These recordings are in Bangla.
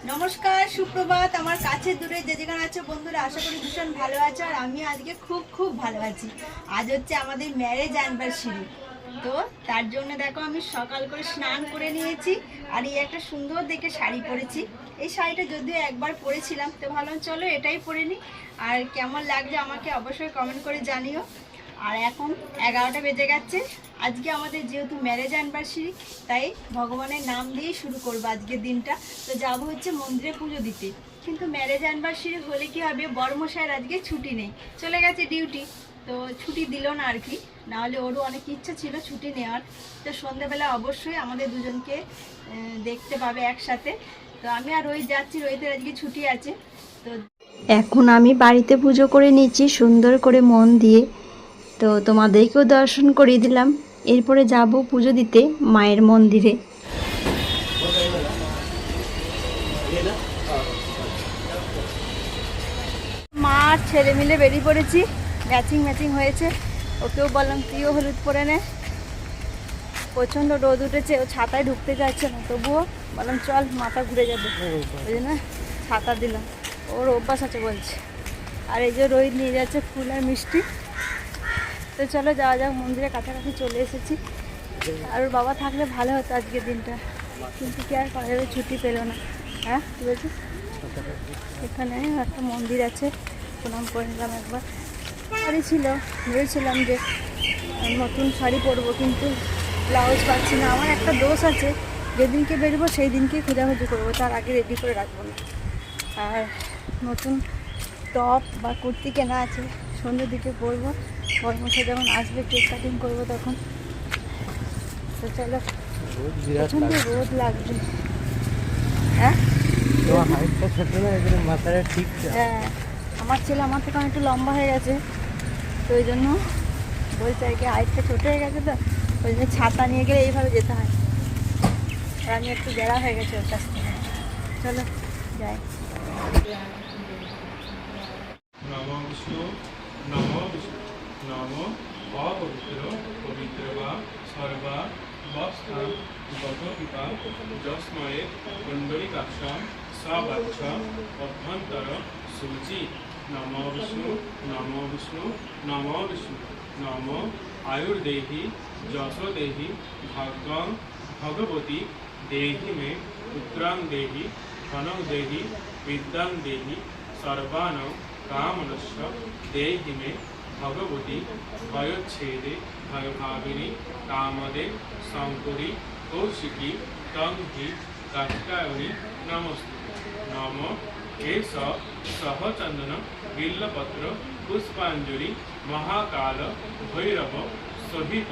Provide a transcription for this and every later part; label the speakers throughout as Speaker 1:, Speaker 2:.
Speaker 1: নমস্কার, সুপ্রভাত। আমার কাছে দূরে যে যেখানে আছে বন্ধুরা, আশা করি ভীষণ ভালো আছে। আর আমি আজকে খুব ভালো আছি। আজ হচ্ছে আমাদের ম্যারেজ অ্যানিভার্সারি, তো তার জন্য দেখো আমি সকাল করে স্নান করে নিয়েছি। আর এই একটা সুন্দর দেখে শাড়ি পরেছি। এই শাড়িটা যদিও একবার পরেছিলাম, তো ভাবলাম চলো এটাই পরে নিই। আর কেমন লাগছে আমাকে অবশ্যই কমেন্ট করে জানিও। আর এখন 11টা বেজে গেছে। আজকে আমাদের যেহেতু ম্যারেজ অ্যানিভার্সারি, তাই ভগবানের নাম দিয়েই শুরু করবো আজকের দিনটা। তো যাবো হচ্ছে মন্দিরে পুজো দিতে। কিন্তু ম্যারেজ অ্যানিভার্সারি হলে কি হবে, বড়মশাইয়ের আজকে ছুটি নেই, চলে গেছে ডিউটি। তো ছুটি দিল না আর কি, নাহলে ওরও অনেক ইচ্ছা ছিল ছুটি নেওয়ার। তো সন্ধ্যাবেলা অবশ্যই আমাদের দুজনকে দেখতে পাবে একসাথে। তো আমি আর রোহিত যাচ্ছি, রোহিতের আজকে ছুটি আছে। তো এখন আমি বাড়িতে পুজো করে নিচ্ছি সুন্দর করে মন দিয়ে। তো তোমাদেরকেও দর্শন করিয়ে দিলাম। এরপরে যাব পুজো দিতে মায়ের মন্দিরে। মা আর ছেলে মিলে বেরিয়ে পড়েছি, ম্যাচিং হয়েছে। ওকেও বললাম তুইও হলুদ পরে নে। প্রচণ্ড রোদ উঠেছে, ও ছাতায় ঢুকতে চাইছে না, তবুও বললাম চল, মাথা ঘুরে যাবে, ওই জন্য ছাতা দিলাম। ওর অভ্যাস আছে বলছে। আর এই যে রোহিত নিয়ে যাচ্ছে ফুল আর মিষ্টি। তো চলো যাওয়া যাক, মন্দিরে কাছাকাছি চলে এসেছি। আর ওর বাবা থাকলে ভালো হতো আজকের দিনটা, কিন্তু কি আর করা যাবে, ছুটি পেলো না। হ্যাঁ কী বলছিস? এখানে একটা মন্দির আছে, প্রণাম করে নিলাম একবার। শাড়ি ছিল, ভেবেছিলাম যে নতুন শাড়ি পরবো, কিন্তু ব্লাউজ পাচ্ছি না। আমার একটা দোষ আছে, যেদিনকে বেরোবো সেই দিনকেই খোঁজাখুঁজি করবো, তার আগে রেডি করে রাখবো না। আর নতুন টপ বা কুর্তি কেনা আছে, সন্ধ্যের দিকে পরবো। বড়মশাই যখন আসবে কেক কাটিং করবো তখন। তো চলো, প্রচণ্ড রোদ লাগবে। হ্যাঁ হ্যাঁ, আমার ছেলে আমার থেকে একটু লম্বা হয়ে গেছে, তো ওই জন্য বলছে আর কি হাইটটা ছোটো হয়ে গেছে, তো ওই জন্য ছাতা নিয়ে গেলে এইভাবে যেতে হয়। আর আমি একটু বেড়া হয়ে গেছি ওর কাছ থেকে। চলো যাই।
Speaker 2: নমো বিষ্ণু নমো বিষ্ণু নমো অপবিত্র পবিত্র বা সর্বা বস্থান গত পিতা যস্ময়ে কুণ্ডলিকাক্ষম সবাক্ষ অভ্যন্তর সূচি। নমো বিষ্ণু নমো বিষ্ণু নমো বিষ্ণু নমো আয়ুর্দেহি যশোদেহি ভাগ্যং ভগবতী দেহি মে পুত্রাং দেহি ধনং দেহি বিদ্যাং দেহি সর্বাণং কামনস্য দেহি মে ভগবতী ভয়োচ্ছেদে ভয়ভাবিনী কামদে শঙ্করী কৌশিকী তং হি কাষ্টায়নী নমস্তে। নম এষ সহচন্দন বিল্লপত্র পুষ্পাঞ্জলি মহাকাল ভৈরব সহিত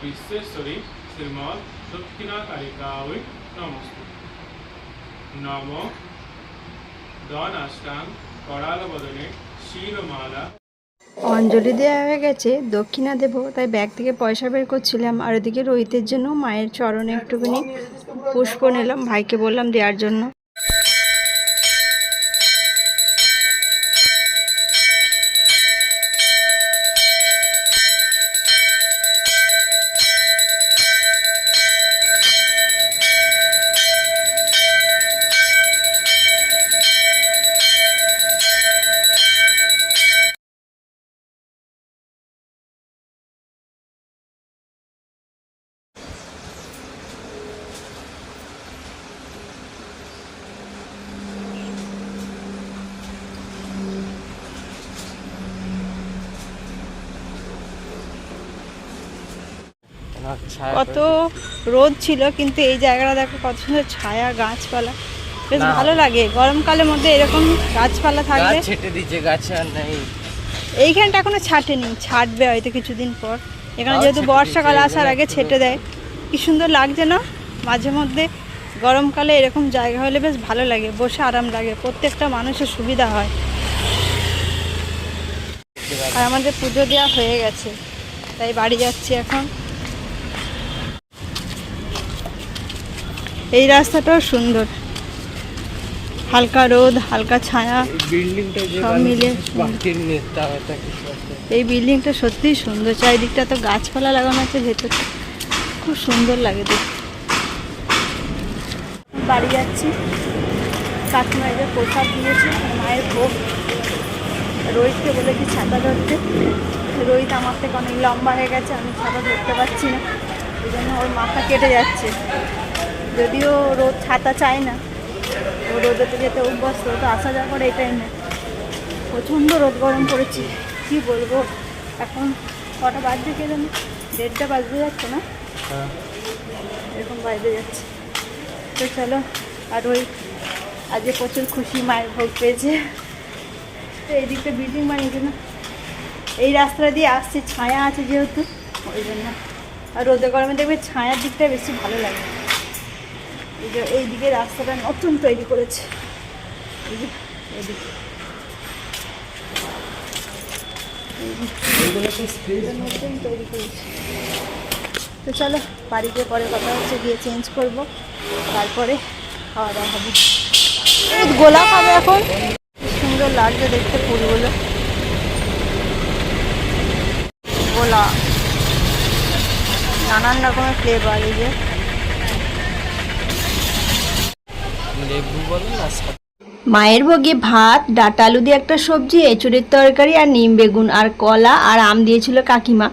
Speaker 2: বিশ্বেশ্বরী শ্রীমৎ দক্ষিণাকারিকায় নমস্তে। নম দনাষ্টাং করাল বদনে শিরমালা।
Speaker 1: অঞ্জলি দেওয়া হয়ে গেছে, দক্ষিণা দেবো, তাই ব্যাগ থেকে পয়সা বের করছিলাম। আর ওদিকে রোহিতের জন্য মায়ের চরণে একটুখানি পুষ্প নিলাম, ভাইকে বললাম দেওয়ার জন্য। কত রোদ ছিল, কিন্তু এই জায়গাটা দেখো কত সুন্দর ছায়া, গাছপালা, বেশ ভালো লাগে। গরমকালের মধ্যে এরকম গাছপালা থাকলে।
Speaker 3: ছেটে দিচ্ছে গাছ আর নাই,
Speaker 1: এইখানটা এখনো ছাটেনি, ছাটবে হয়তো কিছুদিন পর। এখানে যেহেতু বর্ষাকাল আসার আগে ছেটে দেয়। কি সুন্দর লাগছে না? মাঝে মধ্যে গরমকালে এরকম জায়গা হলে বেশ ভালো লাগে, বসে আরাম লাগে, প্রত্যেকটা মানুষের সুবিধা হয়। আর আমাদের পুজো দেওয়া হয়ে গেছে, তাই বাড়ি যাচ্ছি এখন। এই রাস্তাটাও সুন্দর, হালকা রোদ হালকা ছায়া সব মিলে। এই বিল্ডিংটা সত্যিই সুন্দর, চারিদিকটা তো গাছপালা লাগানো আছে, ভেতরটা খুব সুন্দর লাগে দেখতে। বাড়ি যাচ্ছি। কাকিমা এই যে প্রসাদ দিয়েছে, মায়ের ভোগ। রোহিতকে বলেছি ছাতা ধরতে, রোহিত আমার থেকে অনেক লম্বা হয়ে গেছে, আমি ছাতা ধরতে পারছি না, এই জন্য ওর মাথা কেটে যাচ্ছে। যদিও রোদ ছাতা চায় না, ও রোদেতে যেতে অভ্যস্ত, তো আসা যাওয়া করে এই টাইমে। প্রচণ্ড রোদ গরম পড়েছে, কি বলবো। এখন কটা বাজছে কে জানি, 1:30 বাজতে যাচ্ছে না, এরকম বাজতে যাচ্ছে। তো চলো, আর ওই আজকে প্রচুর খুশি, মায়ের ভোগ পেয়েছে। তো এই দিকটা বিল্ডিং বানিয়েছে না, এই রাস্তা দিয়ে আসছে, ছায়া আছে যেহেতু ওই জন্য। আর রোদে গরমে দেখবে ছায়ার দিকটা বেশি ভালো লাগে। এই যে এই দিকে রাস্তাটা নতুন তৈরি করেছে, এই যে এদিকে নতুন তৈরি করেছে। তো চলো বাড়িতে পরে কথা হচ্ছে, গিয়ে চেঞ্জ করব, তারপরে খাওয়া দাওয়া হবে। গোলাপ হবে এখন, সুন্দর লাগছে দেখতে ফুলগুলো, গোলাপ নানান রকমের ফ্লেভার। এই যে মায়ের ভোগে ভাত, ডাঁটা আলু দিয়ে একটা সবজি, এঁচুড়ের তরকারি আর নিম বেগুন আর কলা আর আম দিয়েছিল কাকিমা।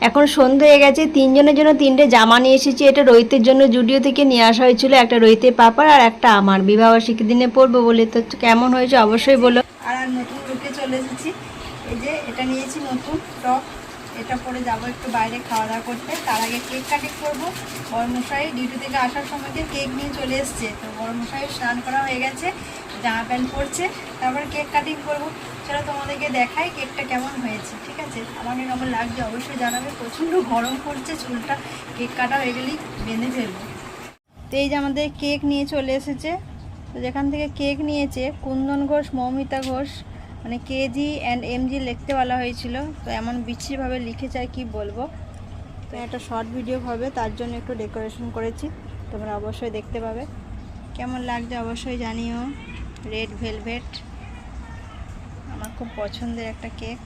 Speaker 1: এখন সন্ধ্যে হয়ে গেছে, 3 জনের জন্য 3টে জামা নিয়ে এসেছি। এটা রোহিতের জন্য জুডিও থেকে নিয়ে আসা হয়েছিল, একটা রোহিতের পাপার আর একটা আমার, বিবাহবার্ষিকীর দিনে পরবো বলে। তো কেমন হয়েছে অবশ্যই বলো। আর নতুন লুকে চলে এসেছি, এই যে এটা নিয়েছি নতুন টপ, এটা পরে যাবো একটু বাইরে খাওয়া দাওয়া করতে। তার আগে কেক কাটিং করবো। বড়মশাই ডিউটি থেকে আসার সময় কেক নিয়ে চলে এসছে, তো বড়মশাই স্নান করা হয়ে গেছে, জামা প্যান্ট পরছে, তারপরে কেক কাটিং করবো। চলো তোমাদেরকে দেখাই কেকটা কেমন হয়েছে, ঠিক আছে? আমাকে কেমন লাগছে অবশ্যই জানাবে। প্রচণ্ড গরম পড়ছে, চুলটা কেক কাটা হয়ে গেলেই বেঁধে ফেলবো। তো এই যে আমাদের কেক নিয়ে চলে এসেছে। তো যেখান থেকে কেক নিয়েছে কুন্দন ঘোষ, মৌমিতা ঘোষ, মানে কেজি অ্যান্ড এমজি লিখতে বলা হয়েছিল, তো এমন বিচ্ছিরিভাবে লিখেছে আর কি বলবো। তো একটা শর্ট ভিডিও হবে, তার জন্য একটু ডেকোরেশন করেছি, তোমরা অবশ্যই দেখতে পাবে। কেমন লাগছে অবশ্যই জানিও। রেড ভেলভেট আমার খুব পছন্দের একটা কেক।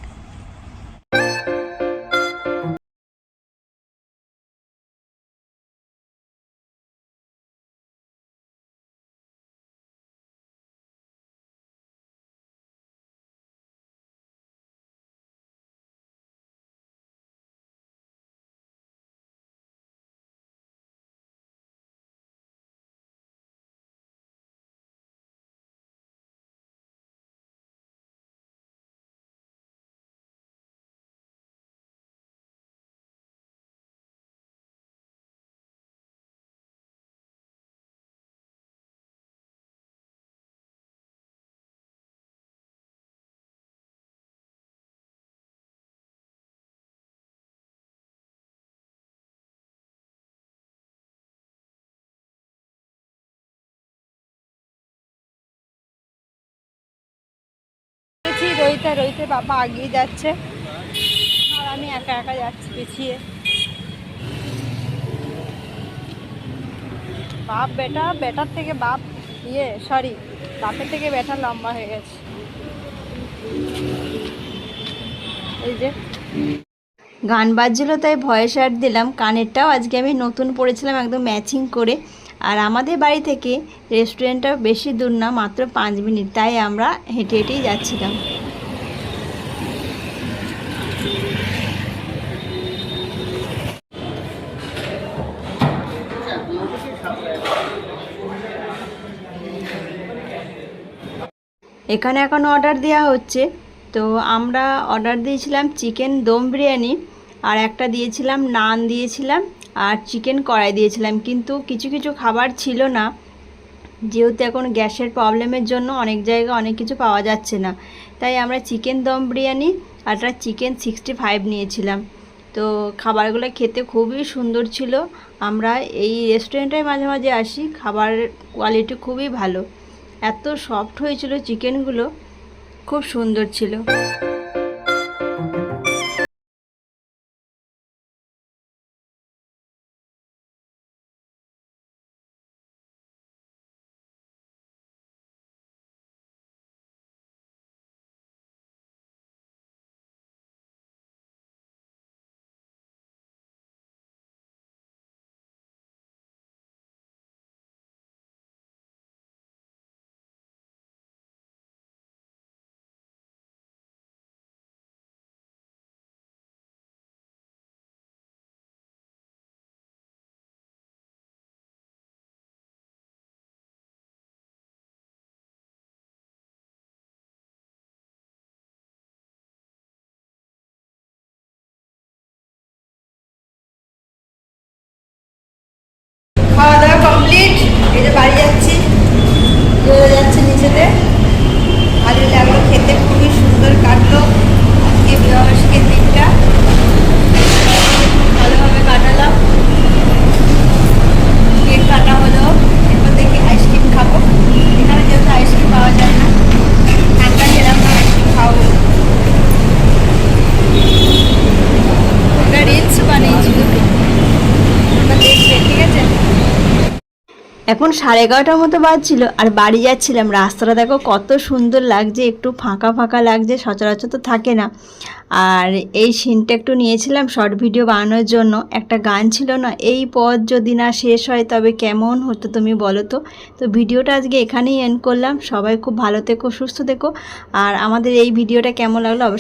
Speaker 1: রইতে বাবা আগিয়ে যাচ্ছে আর আমি একা একা যাচ্ছি পিছিয়ে। বাপ বেটা, বেটার থেকে বাপ বাপের থেকে বেটা লম্বা হয়ে গেছে। এই যে গান বাজছিল তাই ভয়েস অ্যাড দিলাম। কানেরটাও আজকে আমি নতুন পরেছিলাম, একদম ম্যাচিং করে। আর আমাদের বাড়ি থেকে রেস্টুরেন্টটা বেশি দূর না, মাত্র 5 মিনিট, তাই আমরা হেঁটে হেঁটেই যাচ্ছিলাম। এখানে এখন অর্ডার দেওয়া হচ্ছে। তো আমরা অর্ডার দিয়েছিলাম চিকেন দম বিরিয়ানি, আর একটা দিয়েছিলাম নান দিয়েছিলাম, আর চিকেন কড়াই দিয়েছিলাম। কিন্তু কিছু কিছু খাবার ছিল না, যেহেতু এখন গ্যাসের প্রবলেমের জন্য অনেক জায়গায় অনেক কিছু পাওয়া যাচ্ছে না, তাই আমরা চিকেন দম বিরিয়ানি আর একটা চিকেন 65 নিয়েছিলাম। তো খাবারগুলো খেতে খুবই সুন্দর ছিল। আমরা এই রেস্টুরেন্টে মাঝে মাঝে আসি, খাবারের কোয়ালিটি খুবই ভালো, এত সফট হয়েছিল চিকেনগুলো, খুব সুন্দর ছিল। বাড়ি যাচ্ছি, চলে যাচ্ছে নিচেতে। ভালো লাগলো খেতে, খুবই সুন্দর কাটলো আজকে বিবাহবার্ষিকীর দিনটা, ভালোভাবে কাটালাম। কেক কাটা হলো, এরপর দেখি আইসক্রিম খাবো। এখানে যেহেতু আইসক্রিম পাওয়া যায় না, ঠান্ডা খেলাম না, আইসক্রিম খাবো। ওটা রিলস বানিয়েছিল, ওটা দেখবে, ঠিক আছে। এখন 11:30টার মতো বাজছিল আর বাড়ি যাচ্ছিলাম। রাস্তাটা দেখো কত সুন্দর লাগছে, একটু ফাঁকা ফাঁকা লাগছে, সচরাচর তো থাকে না। আর এই সিনটা একটু নিয়েছিলাম শর্ট ভিডিও বানানোর জন্য। একটা গান ছিল না, এই পথ যদি না শেষ হয় তবে কেমন হতো তুমি বলো তো। তো ভিডিওটা আজকে এখানেই এন্ড করলাম। সবাই খুব ভালো থেকো, সুস্থ থেকো। আর আমাদের এই ভিডিওটা কেমন লাগলো অবশ্যই